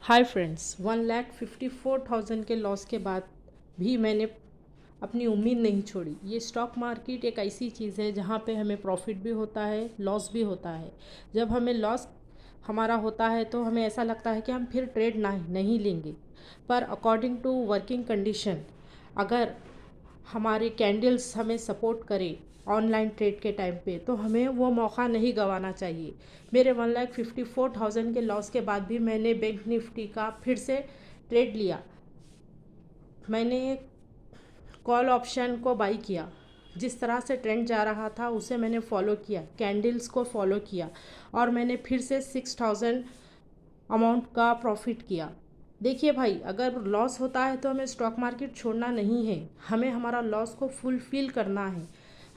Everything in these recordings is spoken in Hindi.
हाय फ्रेंड्स, 1,54,000 के लॉस के बाद भी मैंने अपनी उम्मीद नहीं छोड़ी। ये स्टॉक मार्केट एक ऐसी चीज़ है जहाँ पे हमें प्रॉफिट भी होता है, लॉस भी होता है। जब हमें लॉस हमारा होता है तो हमें ऐसा लगता है कि हम फिर ट्रेड नहीं लेंगे। पर अकॉर्डिंग टू वर्किंग कंडीशन, अगर हमारे कैंडल्स हमें सपोर्ट करें ऑनलाइन ट्रेड के टाइम पे, तो हमें वो मौका नहीं गंवाना चाहिए। मेरे 1,54,000 के लॉस के बाद भी मैंने बैंक निफ्टी का फिर से ट्रेड लिया। मैंने कॉल ऑप्शन को बाई किया। जिस तरह से ट्रेंड जा रहा था उसे मैंने फॉलो किया, कैंडल्स को फॉलो किया और मैंने फिर से 6,000 अमाउंट का प्रॉफिट किया। देखिए भाई, अगर लॉस होता है तो हमें स्टॉक मार्केट छोड़ना नहीं है, हमें हमारा लॉस को फुलफिल करना है,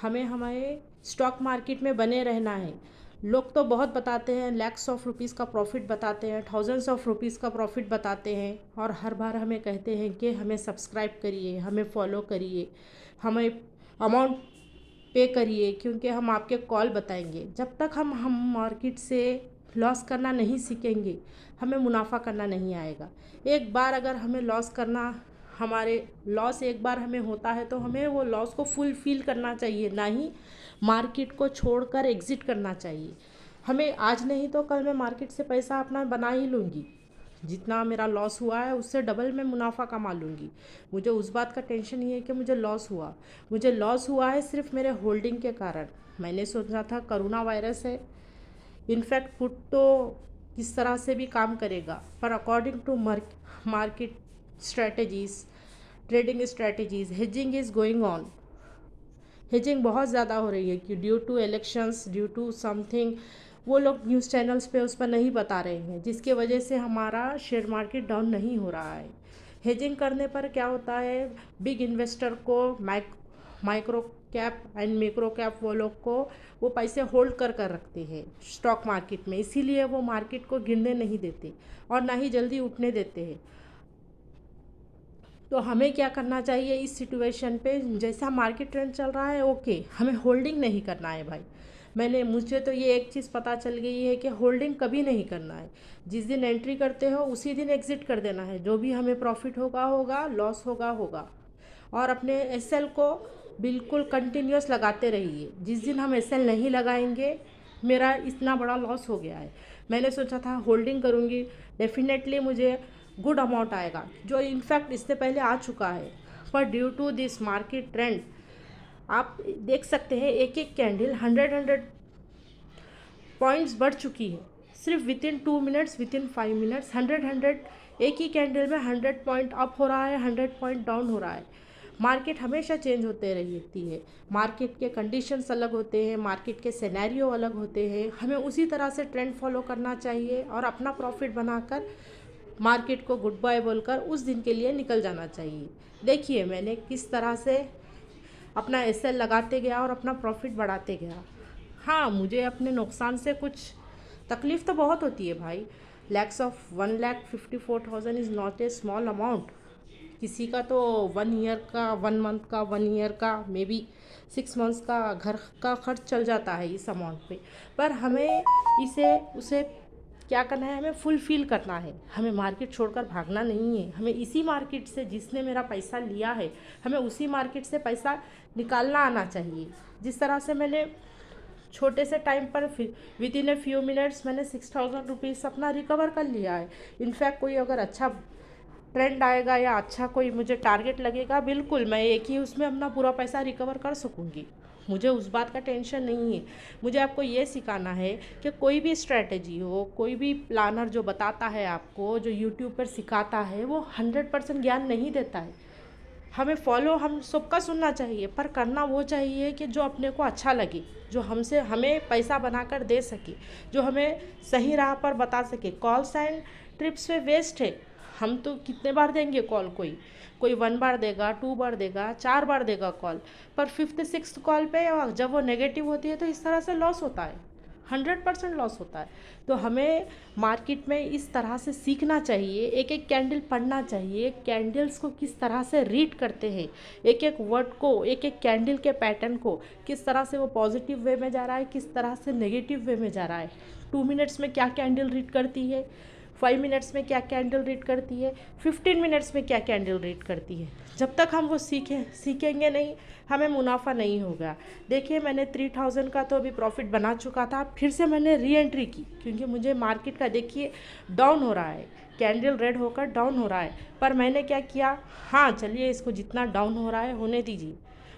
हमें हमारे स्टॉक मार्केट में बने रहना है। लोग तो बहुत बताते हैं, लैक्स ऑफ रुपीज़ का प्रॉफिट बताते हैं, थाउजेंड्स ऑफ रुपीज़ का प्रॉफिट बताते हैं और हर बार हमें कहते हैं कि हमें सब्सक्राइब करिए, हमें फॉलो करिए, हमें अमाउंट पे करिए क्योंकि हम आपके कॉल बताएंगे। जब तक हम मार्केट से लॉस करना नहीं सीखेंगे, हमें मुनाफा करना नहीं आएगा। एक बार अगर हमें लॉस करना, हमारे लॉस एक बार हमें होता है तो हमें वो लॉस को फुलफिल करना चाहिए, ना ही मार्केट को छोड़कर एग्ज़िट करना चाहिए। हमें आज नहीं तो कल मैं मार्केट से पैसा अपना बना ही लूँगी। जितना मेरा लॉस हुआ है उससे डबल मैं मुनाफा कमा लूँगी। मुझे उस बात का टेंशन नहीं है कि मुझे लॉस हुआ है सिर्फ मेरे होल्डिंग के कारण। मैंने सोचा था कोरोना वायरस है, इनफैक्ट पुट तो किस तरह से भी काम करेगा, पर according to market strategies, trading strategies, hedging is going on. Hedging बहुत ज़्यादा हो रही है कि due to elections, due to something, वो लोग न्यूज़ चैनल्स पे उस पर नहीं बता रहे हैं, जिसके वजह से हमारा शेयर मार्केट डाउन नहीं हो रहा है। हेजिंग करने पर क्या होता है, बिग इन्वेस्टर को, micro cap and macro cap वो लोग को वो पैसे होल्ड कर रखते हैं स्टॉक मार्केट में, इसीलिए वो मार्केट को गिरने नहीं देते और ना ही जल्दी उठने देते हैं। तो हमें क्या करना चाहिए इस सिचुएशन पे, जैसा मार्केट ट्रेंड चल रहा है ओके, हमें होल्डिंग नहीं करना है भाई। मुझे तो ये एक चीज़ पता चल गई है कि होल्डिंग कभी नहीं करना है। जिस दिन एंट्री करते हो उसी दिन एग्ज़िट कर देना है। जो भी हमें प्रॉफिट होगा होगा, लॉस होगा होगा। और अपने एसएल को बिल्कुल कंटिन्यूस लगाते रहिए। जिस दिन हम एसएल नहीं लगाएंगे, मेरा इतना बड़ा लॉस हो गया है। मैंने सोचा था होल्डिंग करूँगी, डेफिनेटली मुझे गुड अमाउंट आएगा, जो इनफैक्ट इससे पहले आ चुका है। पर due to this market trend आप देख सकते हैं, एक एक कैंडल 100 पॉइंट्स बढ़ चुकी है। सिर्फ with in 2 minutes, with in 5 minutes 100 एक ही कैंडल में 100 पॉइंट अप हो रहा है, 100 पॉइंट डाउन हो रहा है। मार्केट हमेशा चेंज होते रहती है, मार्केट के कंडीशंस अलग होते हैं, मार्केट के सिनेरियो अलग होते हैं। हमें उसी तरह से ट्रेंड फॉलो करना चाहिए और अपना प्रॉफिट बनाकर मार्केट को गुड बाय बोलकर उस दिन के लिए निकल जाना चाहिए। देखिए मैंने किस तरह से अपना एसएल लगाते गया और अपना प्रॉफिट बढ़ाते गया। हाँ, मुझे अपने नुकसान से कुछ तकलीफ़ तो बहुत होती है भाई। Lakhs of 1,54,000 is not a small amount. किसी का तो 1 ईयर का, 1 मंथ का, 1 ईयर का, मे बी 6 मंथ्स का घर का खर्च चल जाता है इस अमाउंट पे। पर हमें इसे उसे क्या करना है, हमें फुलफिल करना है। हमें मार्केट छोड़कर भागना नहीं है। हमें इसी मार्केट से, जिसने मेरा पैसा लिया है, हमें उसी मार्केट से पैसा निकालना आना चाहिए। जिस तरह से मैंने छोटे से टाइम पर with in a few minutes मैंने 6,000 रुपीज़ अपना रिकवर कर लिया है। इनफैक्ट कोई अगर अच्छा ट्रेंड आएगा या अच्छा कोई मुझे टारगेट लगेगा, बिल्कुल मैं एक ही उसमें अपना पूरा पैसा रिकवर कर सकूँगी। मुझे उस बात का टेंशन नहीं है। मुझे आपको ये सिखाना है कि कोई भी स्ट्रैटेजी हो, कोई भी प्लानर जो बताता है आपको, जो यूट्यूब पर सिखाता है, वो 100% ज्ञान नहीं देता है। हमें फॉलो हम सबका सुनना चाहिए, पर करना वो चाहिए कि जो अपने को अच्छा लगे, जो हमें पैसा बनाकर दे सके, जो हमें सही राह पर बता सके। कॉल्स एंड ट्रिप्स पे वेस्ट है। हम तो कितने बार देंगे कॉल, कोई 1 बार देगा, 2 बार देगा, 4 बार देगा कॉल, पर 5th 6th कॉल पे जब वो नेगेटिव होती है तो इस तरह से लॉस होता है, 100% लॉस होता है। तो हमें मार्केट में इस तरह से सीखना चाहिए, एक एक कैंडल पढ़ना चाहिए, कैंडल्स को किस तरह से रीड करते हैं, एक एक वर्ड को, एक एक कैंडल के पैटर्न को, किस तरह से वो पॉजिटिव वे में जा रहा है, किस तरह से नेगेटिव वे में जा रहा है। 2 मिनट्स में क्या कैंडल रीड करती है, 5 मिनट्स में क्या कैंडल रीड करती है, 15 मिनट्स में क्या कैंडल रीड करती है। जब तक हम वो सीखेंगे नहीं, हमें मुनाफा नहीं होगा। देखिए मैंने 3000 का तो अभी प्रॉफिट बना चुका था, फिर से मैंने री एंट्री की क्योंकि मुझे मार्केट का देखिए डाउन हो रहा है, कैंडल रेड होकर डाउन हो रहा है। पर मैंने क्या किया, हाँ चलिए इसको जितना डाउन हो रहा है होने दीजिए,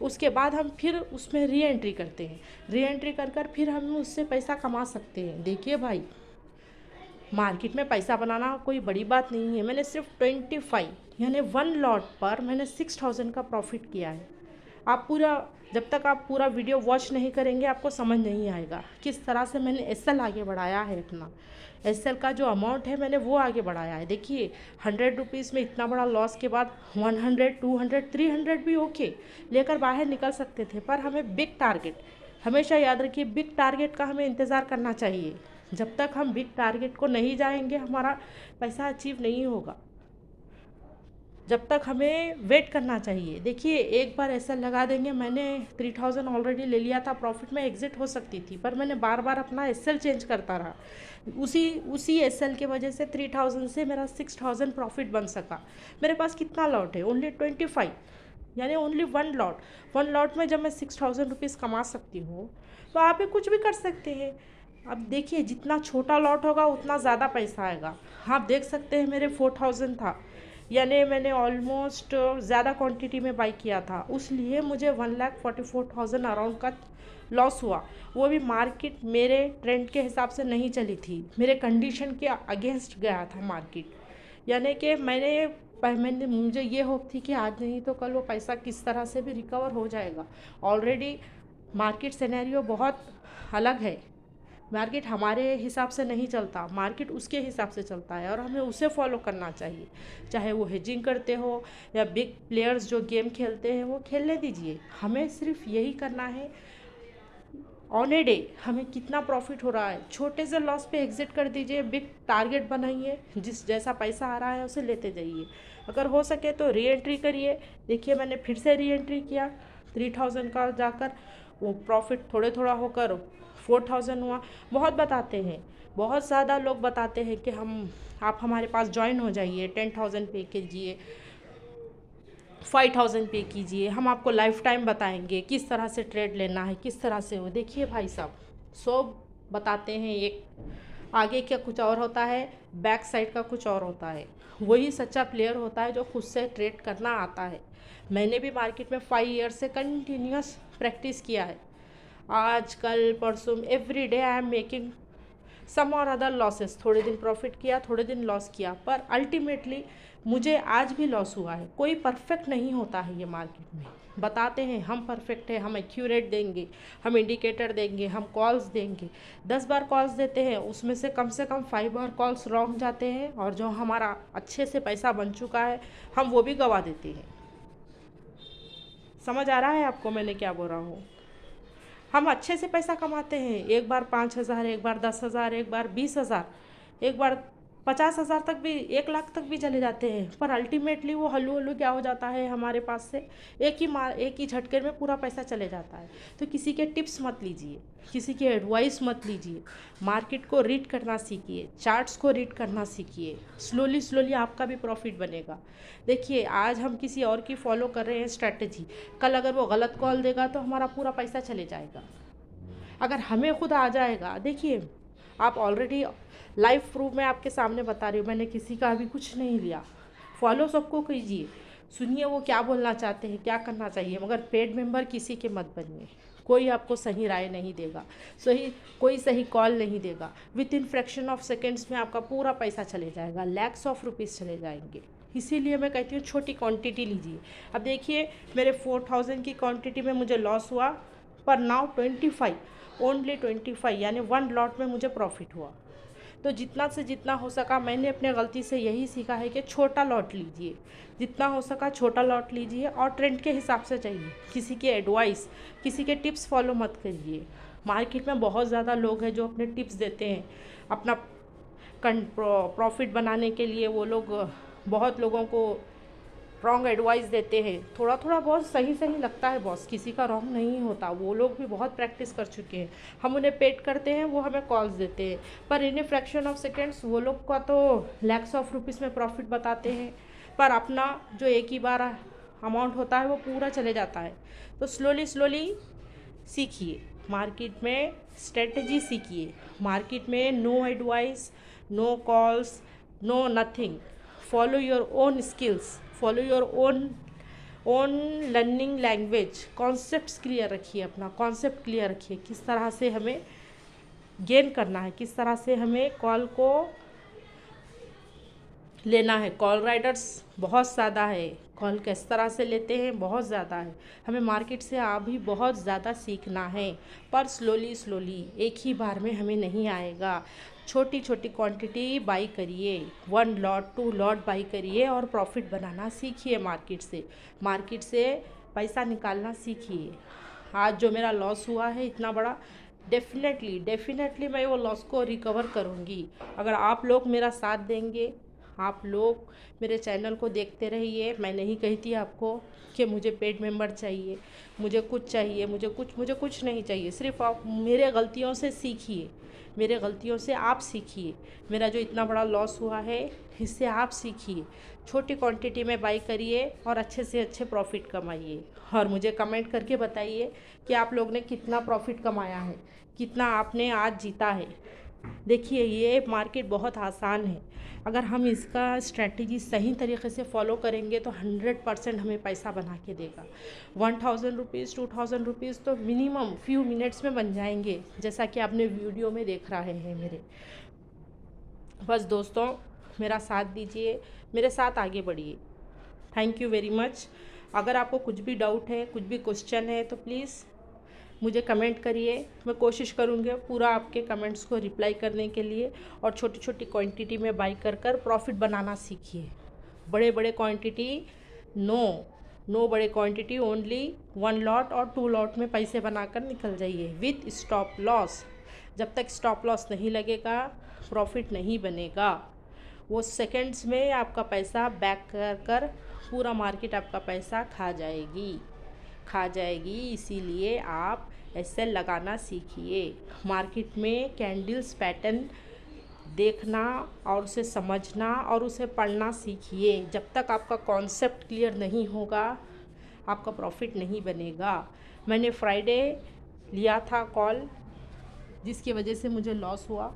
उसके बाद हम फिर उसमें री एंट्री करते हैं। री एंट्री कर फिर हम उससे पैसा कमा सकते हैं। देखिए भाई, मार्केट में पैसा बनाना कोई बड़ी बात नहीं है। मैंने सिर्फ 25 यानी 1 लॉट पर मैंने 6000 का प्रॉफिट किया है। आप पूरा, जब तक आप पूरा वीडियो वॉच नहीं करेंगे आपको समझ नहीं आएगा किस तरह से मैंने एसएल आगे बढ़ाया है। अपना एसएल का जो अमाउंट है मैंने वो आगे बढ़ाया है। देखिए 100 रुपीज़ में इतना बड़ा लॉस के बाद 100, 200, 300 भी ओके लेकर बाहर निकल सकते थे। पर हमें बिग टारगेट, हमेशा याद रखिए बिग टारगेट का हमें इंतज़ार करना चाहिए। जब तक हम बिग टारगेट को नहीं जाएंगे हमारा पैसा अचीव नहीं होगा। जब तक हमें वेट करना चाहिए। देखिए एक बार ऐसा लगा देंगे, मैंने 3000 ऑलरेडी ले लिया था प्रॉफिट में, एग्जिट हो सकती थी पर मैंने बार बार अपना एसएल चेंज करता रहा। उसी एसएल के वजह से 3000 से मेरा 6000 प्रॉफिट बन सका। मेरे पास कितना लॉट है, ओनली 25 यानी ओनली 1 लॉट। 1 लॉट में जब मैं 6000 रुपीज़ कमा सकती हूँ तो आप भी कुछ भी कर सकते हैं। अब देखिए जितना छोटा लॉट होगा उतना ज़्यादा पैसा आएगा। आप देख सकते हैं मेरे 4000 था, यानी मैंने ऑलमोस्ट ज़्यादा क्वांटिटी में बाई किया था, उसलिए मुझे 1,44,000 अराउंड का लॉस हुआ। वो भी मार्केट मेरे ट्रेंड के हिसाब से नहीं चली थी, मेरे कंडीशन के अगेंस्ट गया था मार्केट। यानी कि मुझे ये होप थी कि आज नहीं तो कल वो पैसा किस तरह से भी रिकवर हो जाएगा। ऑलरेडी मार्केट सिनेरियो बहुत अलग है। मार्केट हमारे हिसाब से नहीं चलता, मार्केट उसके हिसाब से चलता है और हमें उसे फॉलो करना चाहिए। चाहे वो हेजिंग करते हो या बिग प्लेयर्स जो गेम खेलते हैं वो खेलने दीजिए। हमें सिर्फ यही करना है, ऑन ए डे हमें कितना प्रॉफिट हो रहा है, छोटे से लॉस पे एग्जिट कर दीजिए। बिग टारगेट बनाइए, जिस जैसा पैसा आ रहा है उसे लेते जाइए। अगर हो सके तो री एंट्री करिए। देखिए मैंने फिर से री एंट्री किया 3000 का जाकर, वो प्रॉफिट थोड़े थोड़ा होकर 4000 हुआ। बहुत बताते हैं, बहुत ज़्यादा लोग बताते हैं कि आप हमारे पास ज्वाइन हो जाइए, 10,000 पे कीजिए, 5000 पे कीजिए, हम आपको लाइफ टाइम बताएंगे किस तरह से ट्रेड लेना है, किस तरह से हो। देखिए भाई साहब, सब बताते हैं, एक आगे क्या कुछ और होता है, बैक साइड का कुछ और होता है। वही सच्चा प्लेयर होता है जो खुद से ट्रेड करना आता है। मैंने भी मार्केट में 5 ईयर से कंटिन्यूस प्रैक्टिस किया है। आज कल परसों every day I am making some और अदर लॉसेस। थोड़े दिन प्रॉफिट किया, थोड़े दिन लॉस किया, पर अल्टीमेटली मुझे आज भी लॉस हुआ है। कोई परफेक्ट नहीं होता है ये मार्केट में। बताते हैं हम परफेक्ट है, हम एक्यूरेट देंगे, हम इंडिकेटर देंगे, हम कॉल्स देंगे। 10 बार कॉल्स देते हैं, उसमें से कम 5 बार कॉल्स रॉन्ग जाते हैं और जो हमारा अच्छे से पैसा बन चुका है हम वो भी गवा देते हैं। समझ आ रहा है आपको मैंने क्या बोल रहा हूँ? हम अच्छे से पैसा कमाते हैं, एक बार 5,000, एक बार 10,000, एक बार 20,000, एक बार 50,000 तक भी, 1,00,000 तक भी चले जाते हैं। पर अल्टीमेटली वो हल्लू हल्लू क्या हो जाता है हमारे पास से, एक ही झटके में पूरा पैसा चले जाता है। तो किसी के टिप्स मत लीजिए, किसी की एडवाइस मत लीजिए। मार्केट को रीड करना सीखिए, चार्ट्स को रीड करना सीखिए। स्लोली स्लोली आपका भी प्रॉफिट बनेगा। देखिए आज हम किसी और की फॉलो कर रहे हैं स्ट्रैटेजी, कल अगर वो गलत कॉल देगा तो हमारा पूरा पैसा चले जाएगा। अगर हमें खुद आ जाएगा, देखिए आप ऑलरेडी लाइव प्रूफ मैं आपके सामने बता रही हूँ, मैंने किसी का अभी कुछ नहीं लिया। फॉलो सबको कीजिए, सुनिए वो क्या बोलना चाहते हैं, क्या करना चाहिए, मगर पेड मेंबर किसी के मत बनिए। कोई आपको सही राय नहीं देगा, कोई सही कॉल नहीं देगा। With in fraction of seconds में आपका पूरा पैसा चले जाएगा, लैक्स ऑफ रुपीज़ चले जाएंगे। इसीलिए मैं कहती हूँ छोटी क्वांटिटी लीजिए। अब देखिए मेरे 4000 की क्वांटिटी में मुझे लॉस हुआ, पर नाउ 25, ओनली 25 यानी 1 लॉट में मुझे प्रॉफिट हुआ। तो जितना से जितना हो सका, मैंने अपने गलती से यही सीखा है कि छोटा लॉट लीजिए, जितना हो सका छोटा लॉट लीजिए और ट्रेंड के हिसाब से चाहिए। किसी के एडवाइस, किसी के टिप्स फॉलो मत करिए। मार्केट में बहुत ज़्यादा लोग हैं जो अपने टिप्स देते हैं अपना प्रॉफिट बनाने के लिए। वो लोग बहुत लोगों को रॉन्ग एडवाइस देते हैं। थोड़ा थोड़ा बहुत सही सही लगता है बॉस, किसी का रॉन्ग नहीं होता, वो लोग भी बहुत प्रैक्टिस कर चुके हैं। हम उन्हें पेड करते हैं, वो हमें कॉल्स देते हैं, पर इन ए फ्रैक्शन ऑफ सेकेंड्स वो लोग का तो लैक्स ऑफ रुपीज़ में प्रॉफिट बताते हैं, पर अपना जो एक ही बार अमाउंट होता है वो पूरा चले जाता है। तो स्लोली स्लोली सीखिए, मार्केट में स्ट्रेटजी सीखिए। मार्केट में no advice, no calls, no nothing. Follow your own skills, follow your own learning language. Concepts clear रखिए, अपना कॉन्सेप्ट क्लियर रखिए, किस तरह से हमें गेन करना है, किस तरह से हमें कॉल को लेना है। कॉल राइडर्स बहुत ज़्यादा है, कॉल किस तरह से लेते हैं बहुत ज़्यादा है। हमें मार्केट से अभी बहुत ज़्यादा सीखना है, पर स्लोली स्लोली, एक ही बार में हमें नहीं आएगा। छोटी छोटी क्वांटिटी बाई करिए, 1 लॉट 2 लॉट बाई करिए और प्रॉफिट बनाना सीखिए। मार्केट से पैसा निकालना सीखिए। आज जो मेरा लॉस हुआ है इतना बड़ा, डेफिनेटली मैं वो लॉस को रिकवर करूँगी। अगर आप लोग मेरा साथ देंगे, आप लोग मेरे चैनल को देखते रहिए। मैं नहीं कहती आपको कि मुझे पेड मेंबर चाहिए, मुझे कुछ चाहिए, मुझे कुछ नहीं चाहिए। सिर्फ आप मेरे गलतियों से सीखिए, मेरे गलतियों से आप सीखिए। मेरा जो इतना बड़ा लॉस हुआ है इससे आप सीखिए। छोटी क्वांटिटी में बाई करिए और अच्छे से अच्छे प्रॉफिट कमाइए, और मुझे कमेंट करके बताइए कि आप लोग ने कितना प्रॉफिट कमाया है, कितना आपने आज जीता है। देखिए, ये मार्केट बहुत आसान है। अगर हम इसका स्ट्रैटेजी सही तरीके से फॉलो करेंगे तो 100% हमें पैसा बना के देगा। 1000 रुपीज़ 2000 रुपीज़ तो मिनिमम फ्यू मिनट्स में बन जाएंगे, जैसा कि आपने वीडियो में देख रहे हैं मेरे। बस दोस्तों, मेरा साथ दीजिए, मेरे साथ आगे बढ़िए। Thank you very much. अगर आपको कुछ भी डाउट है, कुछ भी क्वेश्चन है, तो प्लीज़ मुझे कमेंट करिए। मैं कोशिश करूँगी पूरा आपके कमेंट्स को रिप्लाई करने के लिए। और छोटी छोटी क्वांटिटी में बाई कर प्रॉफिट बनाना सीखिए। बड़े बड़े क्वांटिटी नो बड़े क्वांटिटी, ओनली 1 लॉट और 2 लॉट में पैसे बनाकर निकल जाइए विथ स्टॉप लॉस। जब तक स्टॉप लॉस नहीं लगेगा प्रॉफिट नहीं बनेगा। वो सेकंड्स में आपका पैसा बैक कर पूरा मार्केट आपका पैसा खा जाएगी। इसीलिए आप ऐसे लगाना सीखिए। मार्केट में कैंडल्स पैटर्न देखना और उसे समझना और उसे पढ़ना सीखिए। जब तक आपका कॉन्सेप्ट क्लियर नहीं होगा आपका प्रॉफिट नहीं बनेगा। मैंने फ्राइडे लिया था कॉल, जिसकी वजह से मुझे लॉस हुआ।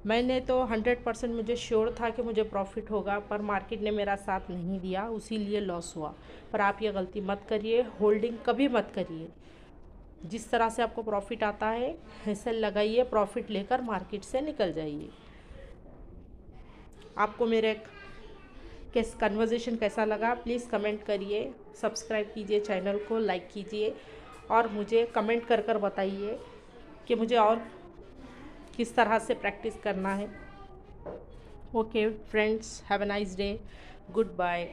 मैंने तो 100% मुझे श्योर था कि मुझे प्रॉफिट होगा, पर मार्केट ने मेरा साथ नहीं दिया, उसीलिए लॉस हुआ। पर आप ये गलती मत करिए, होल्डिंग कभी मत करिए। जिस तरह से आपको प्रॉफिट आता है ऐसे लगाइए, प्रॉफिट लेकर मार्केट से निकल जाइए। आपको मेरे कन्वर्सेशन कैसा लगा प्लीज़ कमेंट करिए, सब्सक्राइब कीजिए, चैनल को लाइक कीजिए और मुझे कमेंट कर बताइए कि मुझे और किस तरह से प्रैक्टिस करना है। Okay friends, have a nice day, good bye.